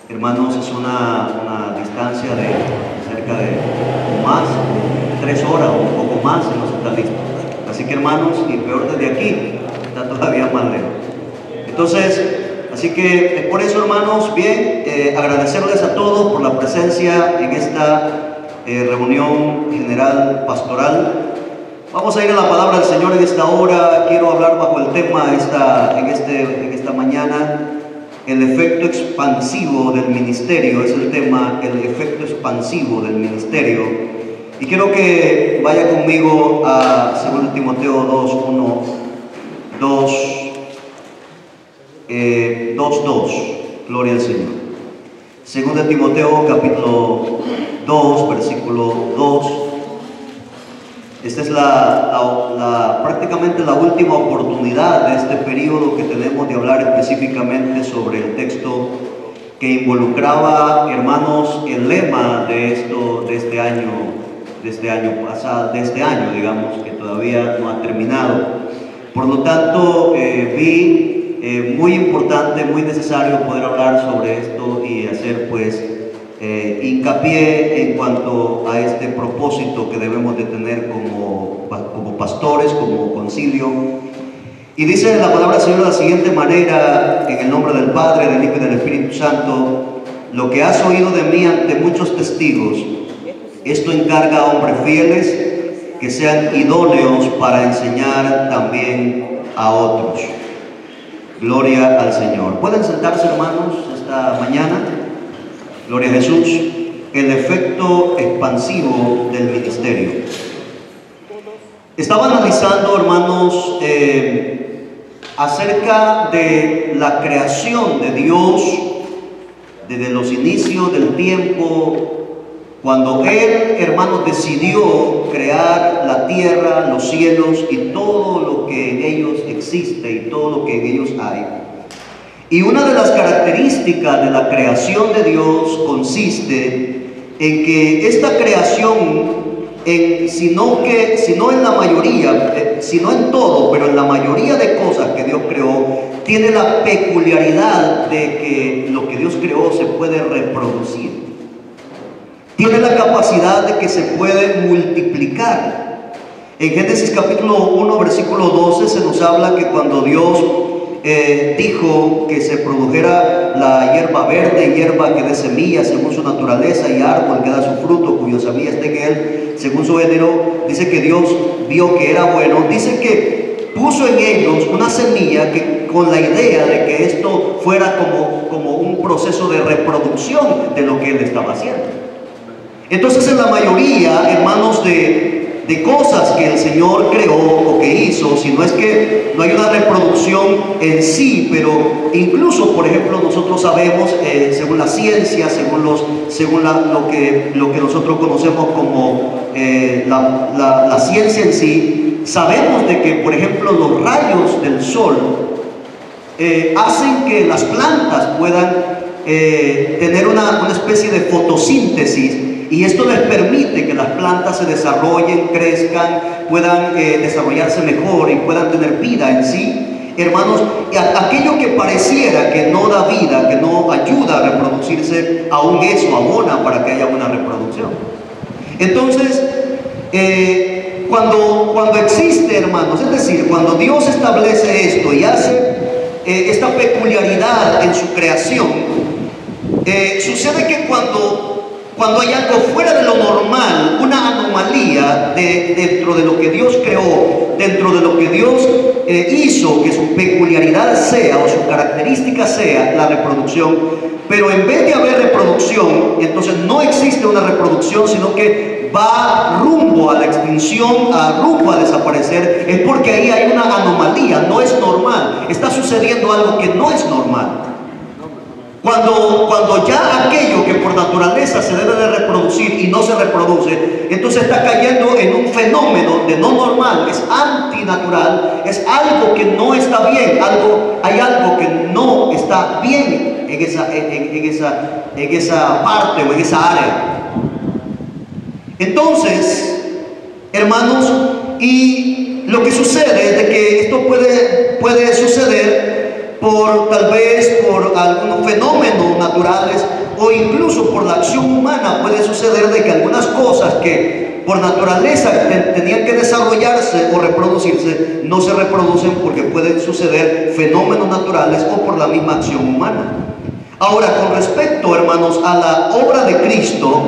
Hermanos, es una distancia de cerca de más, 3 horas o un poco más, y no se está listo. Así que hermanos, y peor desde aquí, está todavía más lejos. Entonces, así que es por eso, hermanos, bien, agradecerles a todos por la presencia en esta reunión general pastoral. Vamos a ir a la palabra del Señor en esta hora. Quiero hablar bajo el tema en esta mañana. El efecto expansivo del ministerio es el tema, el efecto expansivo del ministerio. Y quiero que vaya conmigo a 2 Timoteo 2:1, 2:2. Gloria al Señor. 2 Timoteo capítulo 2, versículo 2. Esta es prácticamente la última oportunidad de este periodo que tenemos de hablar específicamente sobre el texto que involucraba, hermanos, el lema de este año pasado, digamos, que todavía no ha terminado. Por lo tanto, vi muy importante, muy necesario poder hablar sobre esto y hacer pues hincapié en cuanto a este propósito que debemos de tener como pastores, como concilio. Y dice la palabra del Señor de la siguiente manera, en el nombre del Padre, del Hijo y del Espíritu Santo: lo que has oído de mí ante muchos testigos, esto encarga a hombres fieles que sean idóneos para enseñar también a otros. Gloria al Señor. ¿Pueden sentarse, hermanos, esta mañana? Gloria a Jesús. El efecto expansivo del ministerio. Estaba analizando, hermanos, acerca de la creación de Dios desde los inicios del tiempo, cuando Él, hermanos, decidió crear la tierra, los cielos y todo lo que en ellos existe y todo lo que en ellos hay. Y una de las características de la creación de Dios consiste en que esta creación, sino en la mayoría, sino en todo, pero en la mayoría de cosas que Dios creó, tiene la peculiaridad de que lo que Dios creó se puede reproducir. Tiene la capacidad de que se puede multiplicar. En Génesis capítulo 1, versículo 12 se nos habla que cuando Dios dijo que se produjera la hierba verde, hierba que dé semilla según su naturaleza, y árbol que da su fruto, cuyo semilla esté en él según su género, dice que Dios vio que era bueno. Dice que puso en ellos una semilla que, con la idea de que esto fuera como un proceso de reproducción de lo que Él estaba haciendo. Entonces, en la mayoría, hermanos, de cosas que el Señor creó o que hizo, si no es que no hay una reproducción en sí, pero incluso, por ejemplo, nosotros sabemos, según la ciencia, según lo que nosotros conocemos como la ciencia en sí, sabemos de que, por ejemplo, los rayos del sol hacen que las plantas puedan tener una especie de fotosíntesis. Y esto les permite que las plantas se desarrollen, crezcan, puedan desarrollarse mejor y puedan tener vida en sí. Hermanos, aquello que pareciera que no da vida, que no ayuda a reproducirse, aún eso abona para que haya una reproducción. Entonces, cuando existe, hermanos, es decir, cuando Dios establece esto y hace esta peculiaridad en su creación, sucede que cuando hay algo fuera de lo normal, una anomalía dentro de lo que Dios creó, dentro de lo que Dios hizo, que su peculiaridad sea o su característica sea la reproducción, pero en vez de haber reproducción, entonces no existe una reproducción, sino que va rumbo a la extinción, rumbo a desaparecer, es porque ahí hay una anomalía, no es normal, está sucediendo algo que no es normal. Cuando ya aquello que por naturaleza se debe de reproducir y no se reproduce, entonces está cayendo en un fenómeno de no normal, es antinatural, es algo que no está bien, hay algo que no está bien en esa parte o en esa área. Entonces, hermanos, y lo que sucede es de que esto puede suceder tal vez por algunos fenómenos naturales o incluso por la acción humana. Puede suceder de que algunas cosas que por naturaleza tenían que desarrollarse o reproducirse no se reproducen porque pueden suceder fenómenos naturales o por la misma acción humana. Ahora, con respecto, hermanos, a la obra de Cristo,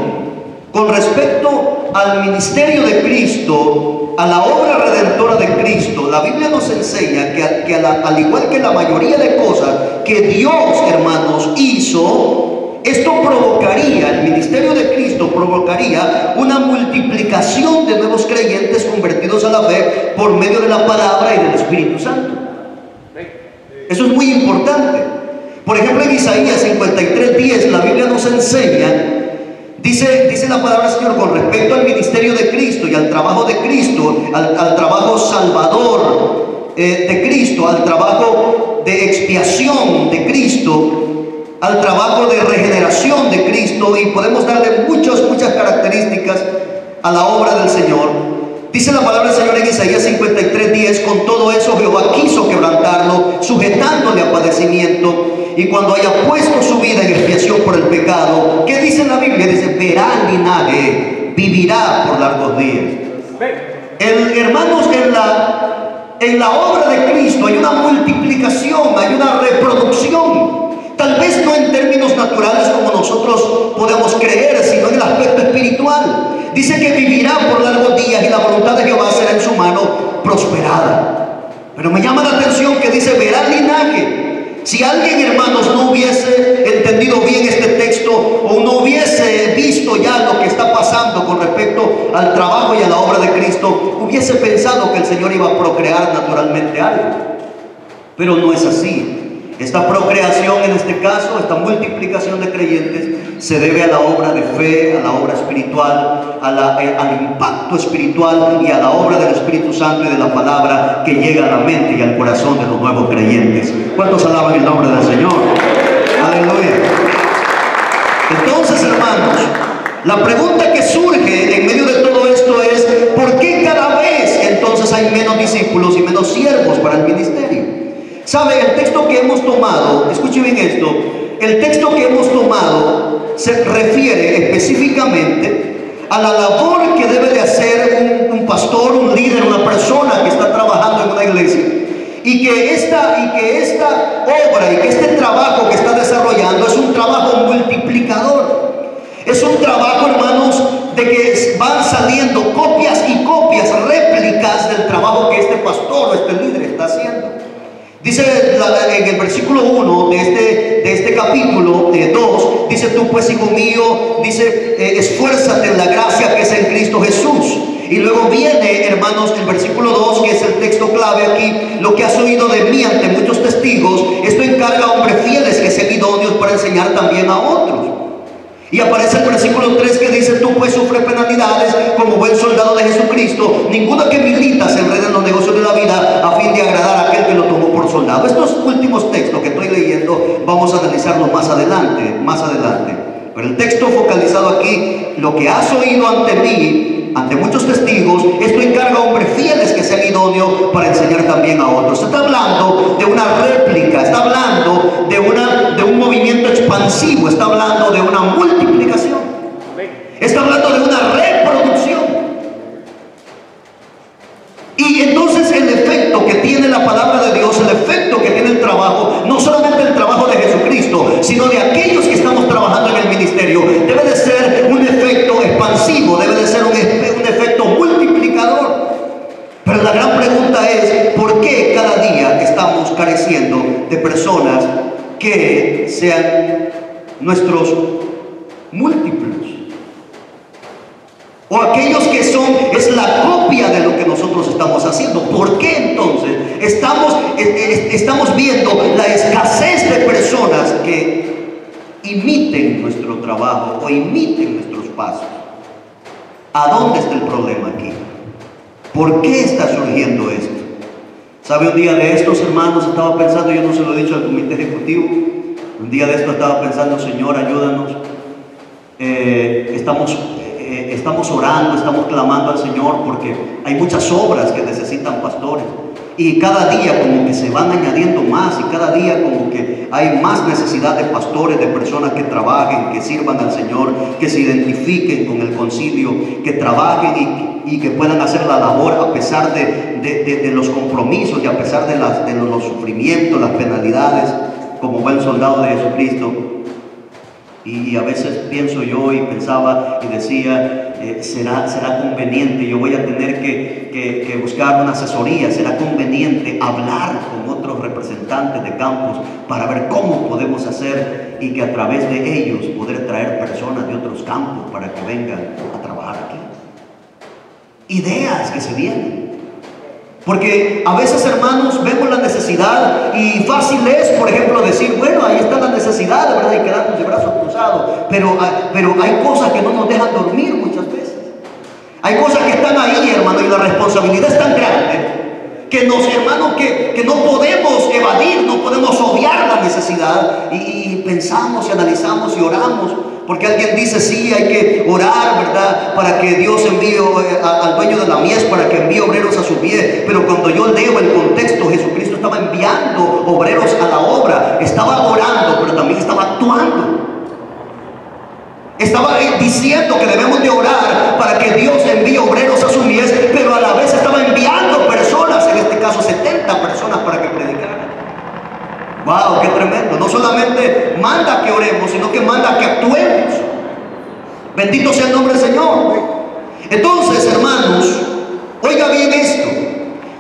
con respecto al ministerio de Cristo, a la obra redentora de Cristo, la Biblia nos enseña que al igual que la mayoría de cosas que Dios, hermanos, hizo, esto provocaría, el ministerio de Cristo provocaría una multiplicación de nuevos creyentes convertidos a la fe por medio de la palabra y del Espíritu Santo. Eso es muy importante. Por ejemplo, en Isaías 53:10 la Biblia nos enseña, dice la palabra del Señor con respecto al ministerio de Cristo y al trabajo de Cristo, al trabajo salvador de Cristo, al trabajo de expiación de Cristo, al trabajo de regeneración de Cristo, y podemos darle muchas características a la obra del Señor. Dice la palabra del Señor en Isaías 53:10, con todo eso Jehová quiso quebrantarlo, sujetándole a padecimiento, y cuando haya puesto su vida en expiación por el pecado, ¿qué dice la Biblia? Dice, verá linaje, vivirá por largos días. Hermanos, en la obra de Cristo hay una multiplicación, hay una reproducción. Tal vez no en términos naturales como nosotros podemos creer, sino en el aspecto espiritual. Dice que vivirá por largos días y la voluntad de Jehová será en su mano prosperada. Pero me llama la atención que dice, verá linaje. Si alguien, hermanos, no hubiese entendido bien este texto o no hubiese visto ya lo que está pasando con respecto al trabajo y a la obra de Cristo, hubiese pensado que el Señor iba a procrear naturalmente algo. Pero no es así. Esta procreación, en este caso, esta multiplicación de creyentes, se debe a la obra de fe, a la obra espiritual, al impacto espiritual y a la obra del Espíritu Santo y de la palabra que llega a la mente y al corazón de los nuevos creyentes. ¿Cuántos alaban el nombre del Señor? Aleluya. Entonces, hermanos, la pregunta que surge en medio de todo esto es, ¿por qué cada vez entonces hay menos discípulos y menos siervos para el ministerio? ¿Sabe? El texto que hemos tomado, escuche bien esto, el texto que hemos tomado se refiere específicamente a la labor que debe de hacer un pastor, un líder, una persona que está trabajando en una iglesia, y que esta obra y que este trabajo que está desarrollando es un trabajo multiplicador. Es un trabajo, hermanos, de que van saliendo copias y copias, réplicas del trabajo que este pastor o este líder está haciendo. Dice en el versículo 1 de este capítulo 2, dice, tú pues, hijo mío, dice, esfuérzate en la gracia que es en Cristo Jesús. Y luego viene, hermanos, el versículo 2, que es el texto clave aquí, lo que has oído de mí ante muchos testigos, esto encarga a hombres fieles que sean idóneos para enseñar también a otros. Y aparece el versículo 3 que dice, tú pues sufres penalidades como buen soldado de Jesucristo. Ninguno que milita se enreda en los negocios de la vida a fin de agradar a aquel que lo tomó por soldado. Estos últimos textos que estoy leyendo vamos a analizarlos más adelante. Pero el texto focalizado aquí, lo que has oído ante mí, ante muchos testigos, esto encarga a hombres fieles que sean idóneos para enseñar también a otros. Se está hablando de una réplica, está hablando de un movimiento expansivo, está hablando de una multiplicación, está hablando de una reproducción. Y entonces el efecto que tiene la palabra de Dios, el efecto que tiene el trabajo, no solamente el trabajo de Jesucristo, sino de aquellos que estamos trabajando en el ministerio, debe de ser un efecto expansivo, debe de ser un efecto multiplicador. Pero la gran pregunta es, ¿por qué cada día estamos careciendo de personas que sean nuestros múltiplos? O aquellos que es la copia de lo que nosotros estamos haciendo. ¿Por qué entonces estamos viendo la escasez de personas que imiten nuestro trabajo o imiten nuestros pasos? ¿A dónde está el problema aquí? ¿Por qué está surgiendo esto? ¿Sabe? Un día de estos, hermanos, estaba pensando, yo no se lo he dicho al comité ejecutivo, un día de esto estaba pensando, Señor, ayúdanos. Estamos orando, estamos clamando al Señor porque hay muchas obras que necesitan pastores, y cada día como que se van añadiendo más, y cada día como que hay más necesidad de pastores, de personas que trabajen, que sirvan al Señor, que se identifiquen con el concilio, que trabajen y que puedan hacer la labor a pesar de los compromisos y a pesar de los sufrimientos, las penalidades, como buen soldado de Jesucristo. Y a veces pienso yo y pensaba y decía, será conveniente, yo voy a tener que buscar una asesoría, será conveniente hablar con otros representantes de campus para ver cómo podemos hacer y que a través de ellos poder traer personas de otros campos para que vengan a trabajar aquí. Ideas que se vienen. Porque a veces, hermanos, vemos la necesidad y fácil es, por ejemplo, decir, bueno, ahí está la necesidad, ¿verdad? Y quedarnos de brazos cruzados. Pero hay cosas que no nos dejan dormir muchas veces. Hay cosas que están ahí, hermano, y la responsabilidad es tan grande que hermanos, que no podemos evadir, no podemos obviar la necesidad. Y pensamos y analizamos y oramos. Porque alguien dice, sí, hay que orar, ¿verdad? Para que Dios envíe al dueño de la mies, para que envíe obreros a su pie. Pero cuando yo leo el contexto, Jesucristo estaba enviando obreros a la obra. Estaba orando, pero también estaba actuando. Estaba diciendo que debemos de orar para que Dios envíe obreros a su mies, pero a la vez estaba enviando personas, en este caso 70 personas, para que predicaran. ¡Wow! ¡Qué tremendo! No solamente manda que oremos, sino que manda que actuemos. Bendito sea el nombre del Señor. Entonces, hermanos, oiga bien esto.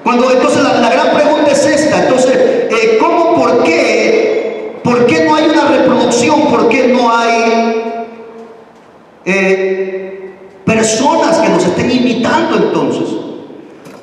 Entonces la gran pregunta es esta. Entonces, ¿cómo? ¿Por qué? ¿Por qué no hay una reproducción? ¿Por qué no hay personas que nos estén imitando entonces?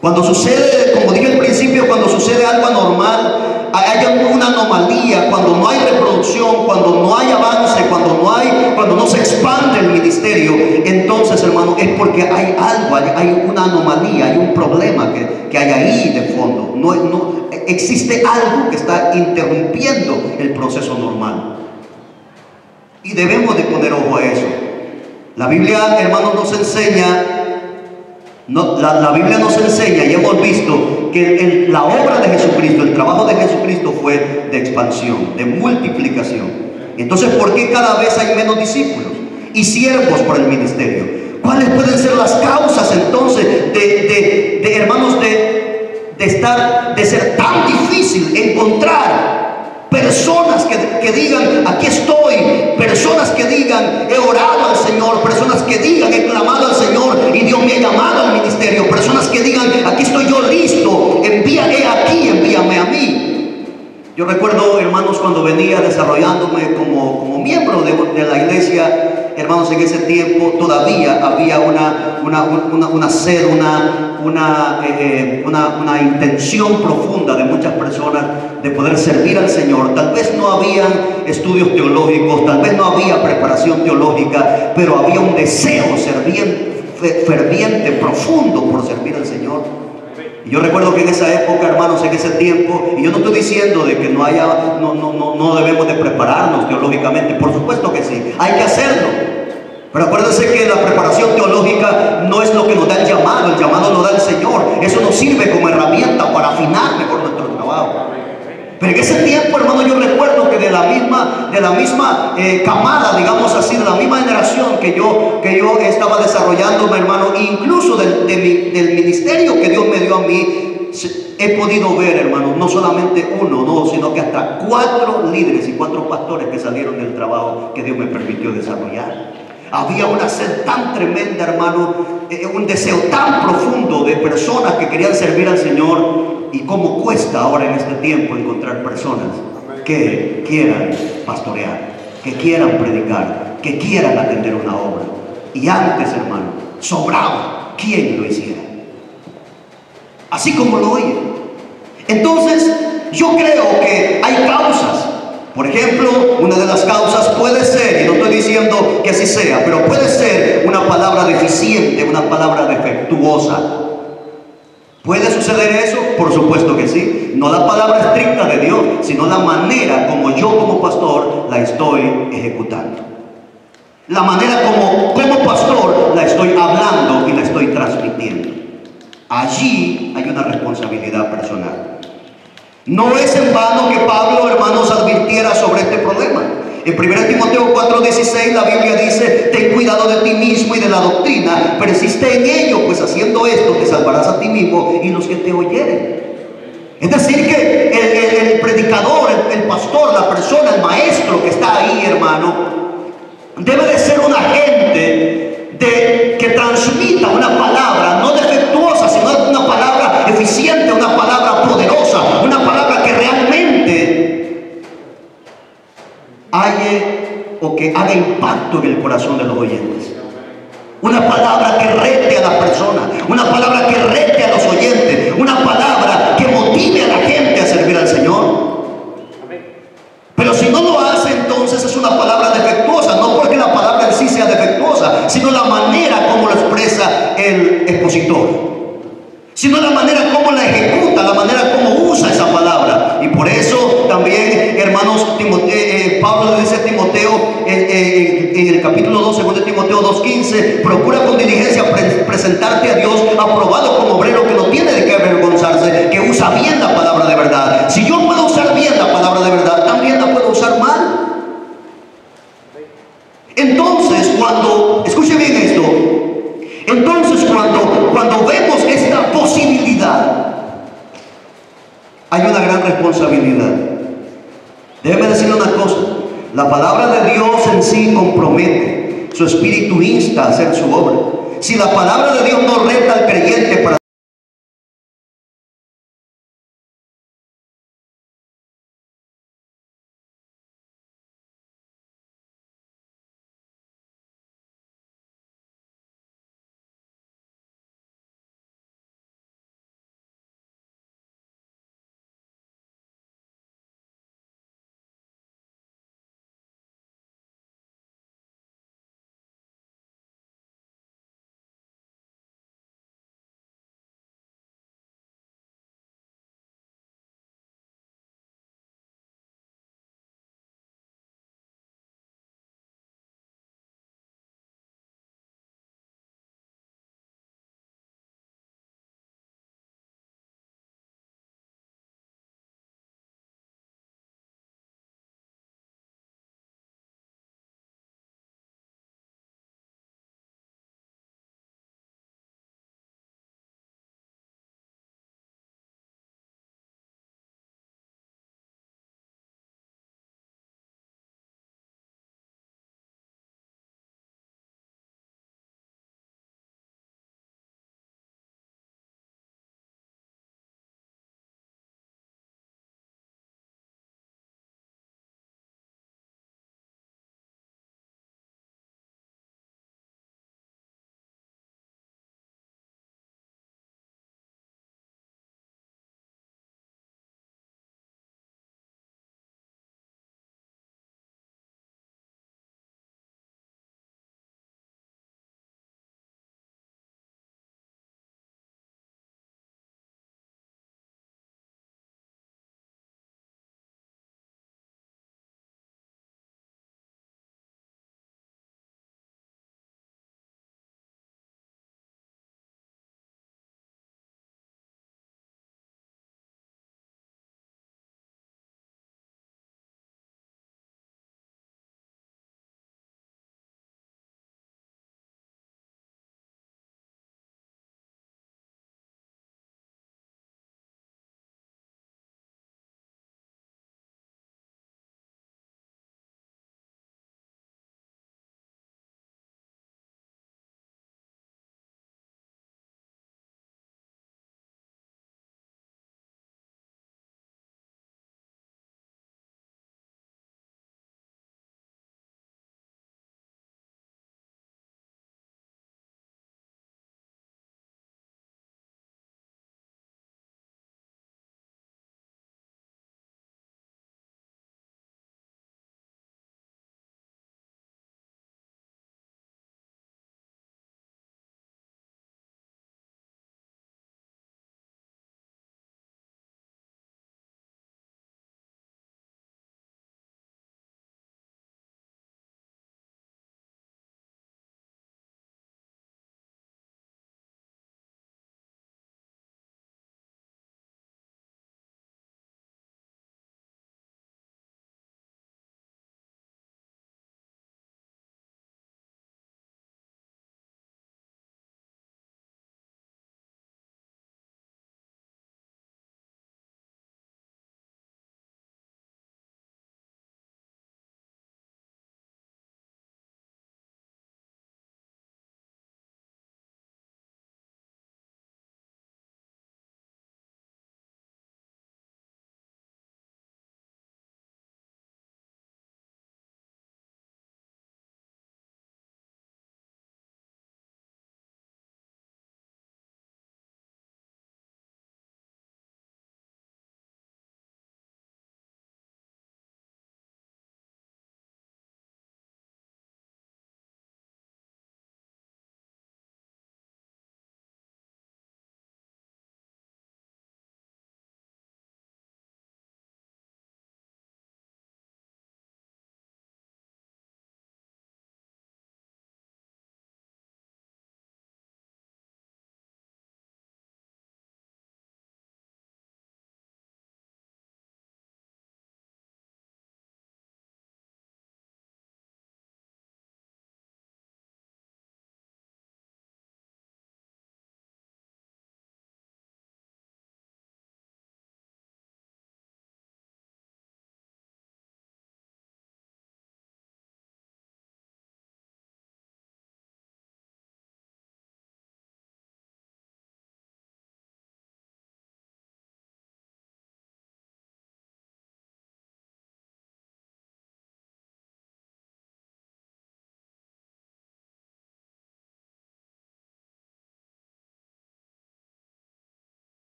Cuando sucede, como dije al principio, cuando sucede algo anormal, hay una anomalía, cuando no hay reproducción, cuando no hay avance, cuando no se expande el ministerio, entonces, hermano, es porque hay algo, hay una anomalía, hay un problema que hay ahí de fondo. No existe algo que está interrumpiendo el proceso normal. Y debemos de poner ojo a eso. La Biblia, hermanos, nos enseña. La Biblia nos enseña y hemos visto que la obra de Jesucristo, el trabajo de Jesucristo fue de expansión, de multiplicación. Entonces, ¿por qué cada vez hay menos discípulos y siervos por el ministerio? ¿Cuáles pueden ser las causas entonces hermanos, de ser tan difícil encontrar personas que digan, aquí estoy, personas que digan, he orado al Señor, personas que digan, he clamado al Señor y Dios me ha llamado al ministerio, personas que digan, aquí estoy yo listo, envíame aquí, envíame a mí? Yo recuerdo, hermanos, cuando venía desarrollándome como miembro de la iglesia, hermanos, en ese tiempo todavía había una sed, una intención profunda de muchas personas de poder servir al Señor. Tal vez no había estudios teológicos, tal vez no había preparación teológica, pero había un deseo ferviente, profundo por servir al Señor. Y yo recuerdo que en esa época, hermanos, en ese tiempo, y yo no estoy diciendo de que no debemos de prepararnos teológicamente, por supuesto que sí, hay que hacerlo. Pero acuérdense que la preparación teológica no es lo que nos da el llamado lo da el Señor. Eso nos sirve como herramienta para afinar mejor nuestro trabajo. Pero en ese tiempo, hermano, yo recuerdo que de la misma camada, digamos así, de la misma generación que yo estaba desarrollándome, hermano, incluso del ministerio que Dios me dio a mí, he podido ver, hermano, no solamente uno, no, sino que hasta 4 líderes y 4 pastores que salieron del trabajo que Dios me permitió desarrollar. Había una sed tan tremenda, hermano, un deseo tan profundo de personas que querían servir al Señor. Y cómo cuesta ahora en este tiempo encontrar personas que quieran pastorear, que quieran predicar, que quieran atender una obra. Y antes, hermano, sobraba quien lo hiciera, así como lo oye. Entonces, yo creo que hay causas. Por ejemplo, una de las causas puede ser, y no estoy diciendo que así sea, pero puede ser una palabra deficiente, una palabra defectuosa. ¿Puede suceder eso? Por supuesto que sí. No la palabra estricta de Dios, sino la manera como yo como pastor la estoy ejecutando. La manera como pastor la estoy hablando y la estoy transmitiendo. Allí hay una responsabilidad personal. No es en vano que Pablo, hermanos, advirtiera sobre este problema. En 1 Timoteo 4:16 la Biblia dice: ten cuidado de ti mismo y de la doctrina, persiste en ello, pues haciendo esto te salvarás a ti mismo y los que te oyeren. Es decir que el predicador, el pastor, la persona, el maestro que está ahí, hermano, debe de ser un agente que transmita una palabra no defectuosa, sino una palabra eficiente, una palabra poderosa, una palabra que realmente que haga impacto en el corazón de los oyentes. Una palabra que rete a la persona, una palabra que rete a los oyentes, una palabra que motive a la gente a servir al Señor. Pero si no lo hace, entonces es una palabra defectuosa, no porque la palabra en sí sea defectuosa, sino la manera como lo expresa el expositor, sino la manera como la ejecuta, la manera como usa esa palabra. Y por eso también, hermanos, Pablo le dice a Timoteo en el capítulo 2, 2 Timoteo 2:15, procura con diligencia presentarte a Dios aprobado como obrero que no tiene de qué avergonzarse, que usa bien la palabra de verdad. Si yo puedo usar bien la palabra de verdad, también la puedo usar mal. Entonces, escuche bien esto, entonces cuando vemos esta posibilidad, hay una gran responsabilidad. Déjeme decirle una cosa: la palabra de Dios en sí compromete, su espíritu insta a hacer su obra. Si la palabra de Dios no reta al creyente para